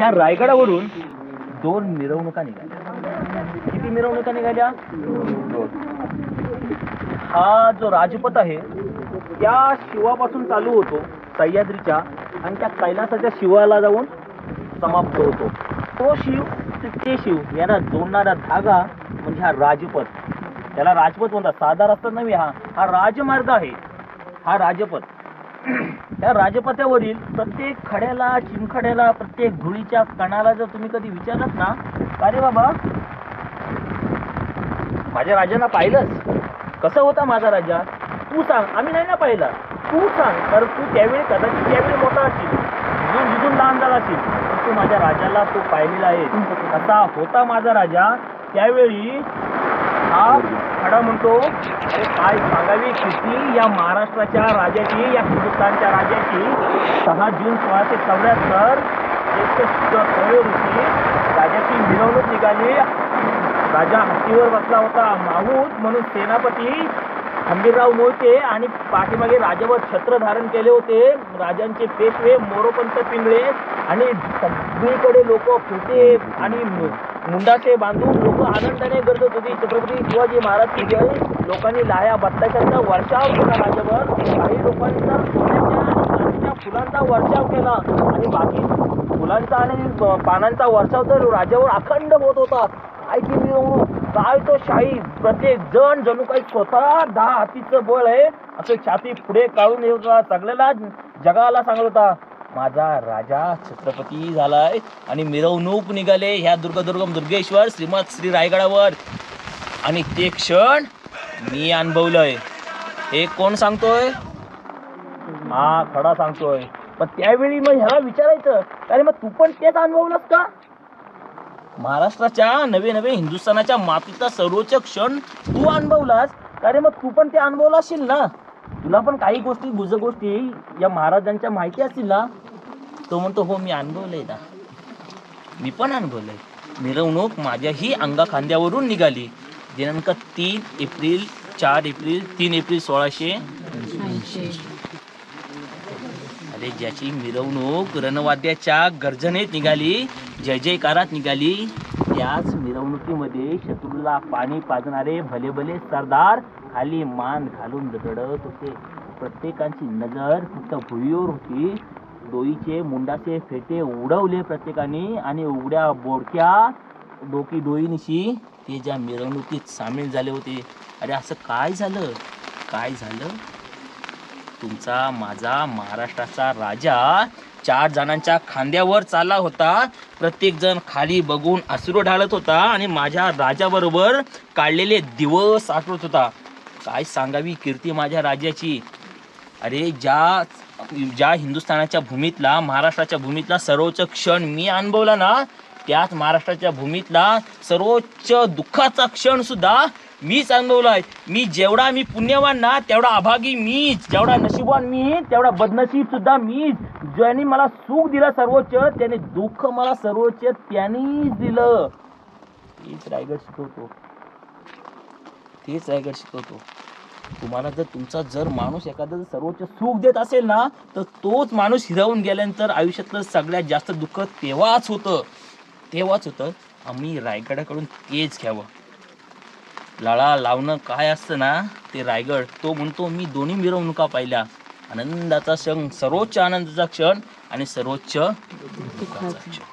ह्या रायगडावरून 2 मिरवणुका निघाल्या. किती मिरवणुका निघाल्या? 2. हा जो राजपथ आहे त्या शिवापासून चालू होतो, सह्याद्रीच्या, आणि त्या कैलासाच्या शिवाला जाऊन समाप्त होतो. तो शिव ते शिव यांना जोडणारा धागा म्हणजे हा राजपथ. त्याला राजपथ म्हणतात. साधा रस्ता नव्हे, हा राजमार्ग आहे, हा राजपथ. त्या राजपथावरील प्रत्येक खड्याला, चिमखड्याला, प्रत्येक धुळीच्या कणाला जर तुम्ही कधी विचारत ना, अरे बाबा माझ्या राजांना पाहिलंच, कसं होता माझा राजा, तू सांग. आम्ही नाही ना पाहिला, तू सांग. तर तू त्यावेळी कदाचित त्यावेळी मोठा असेल, जिथून लहान झाला असेल, पण तू माझ्या राजाला तू पाहिलेला आहे. असा होता माझा राजा. त्यावेळी हा खडा म्हणतो, अरे काय सांगावी कीर्ती या महाराष्ट्राच्या राजाची, या हिंदुस्थानच्या राजाची. 6 जून 1674 रोजी राजाची मिरवणूक निघाली. राजा हत्तीवर बसला होता. माहूत म्हणून सेनापती हंबीरराव मोहिते आणि पाठीमागे राजावर छत्र धारण केले होते. राजांचे पेशवे मोरोपंत पिंगळे आणि सगळीकडे लोक फेटे आणि मुंडाचे बांधून लोक आनंदाने गरजत होती. छत्रपती शिवाजी महाराज की लोकांनी लाया बत्ताशांचा वर्षाव केला राजावर. काही लोकांचा सोन्याच्या फुलांचा वर्षाव केला आणि बाकी फुलांचा आणि पानांचा वर्षाव तर राजावर अखंड होत होता. काय की मिरवणूक, काय तो शाही. प्रत्येक जण जणू काही स्वतः 10 हातीचं बळ आहे असं छाती पुढे काढून येत होता. सगळ्याला जगाला सांगत होता, माझा राजा छत्रपती झालाय. आणि मिरवणूक निघाले ह्या दुर्गेश्वर श्रीमत श्री रायगडावर. आणि ते क्षण मी अनुभवलंय. हे कोण सांगतोय? हा खडा सांगतोय. पण त्यावेळी मग ह्याला विचारायचं, अरे मग तू पण तेच अनुभवलंस का? महाराष्ट्राच्या नवे हिंदुस्थानाच्या मातीचा सर्वोच्च क्षण तू अनुभवलास, अरे मग तू पण ते अनुभवला असशील ना. तुला पण काही गोष्टी गुजगोष्टी या महाराजांच्या माहिती असतील ना. तो म्हणतो, हो मी अनुभवलंय ना, मी पण अनुभवलंय. मिरवणूक माझ्याही अंगा खांद्यावरून निघाली. दिनांक 3 एप्रिल 4 एप्रिल 3 एप्रिल 1680. अरे ज्याची मिरवणूक रणवाद्याच्या गर्जनेत निघाली, जय जयकारात निघाली, त्याच मिरवणुकीमध्ये शत्रूला पाणी पाजणारे भले भले सरदार खाली मान घालून रडत होते. प्रत्येकाची नजर फक्त भुईवर होती. डोईचे मुंडाचे फेटे उडवले प्रत्येकाने आणि उघड्या बोडक्या डोकी डोईनिशी ते ज्या मिरवणुकीत सामील झाले होते. अरे असं काय झालं? काय झालं? तुमचा माझा महाराष्ट्राचा राजा 4 जणांच्या खांद्यावर चालला होता. प्रत्येक जण खाली बघून अश्रू ढाळत होता आणि माझ्या राजाबरोबर काढलेले दिवस आठवत होता. काय सांगावी कीर्ती माझ्या राजाची. अरे ज्या हिंदुस्थानाच्या भूमीतला, महाराष्ट्राच्या भूमीतला सर्वोच्च क्षण मी अनुभवला ना, त्याच महाराष्ट्राच्या भूमीतला सर्वोच्च दुःखाचा क्षण सुद्धा मीच अनुभवलाय. मी पुण्यवान ना, तेवढा अभागी मीच. जेवढा नशीबवान मी, तेवढा बदनशीब सुद्धा मीच. ज्याने मला सुख दिलं सर्वोच्च, त्याने दुःख मला सर्वोच्च त्यानेच दिलं. तेच रायगड शिकवतो. तुम्हाला जर माणूस एखादा जर सर्वोच्च सुख देत असेल ना, तर तोच माणूस हिरावून गेल्यानंतर आयुष्यातलं सगळ्यात जास्त दुःख तेव्हाच होतं. आम्ही रायगडाकडून तेच घ्यावं. लळा लावणं काय असतं ना, ते रायगड. तो म्हणतो, मी दोन्ही मिरवणुका पाहिल्या. आनंदाचा क्षण, सर्वोच्च आनंदाचा क्षण आणि सर्वोच्च दुःखाचा क्षण.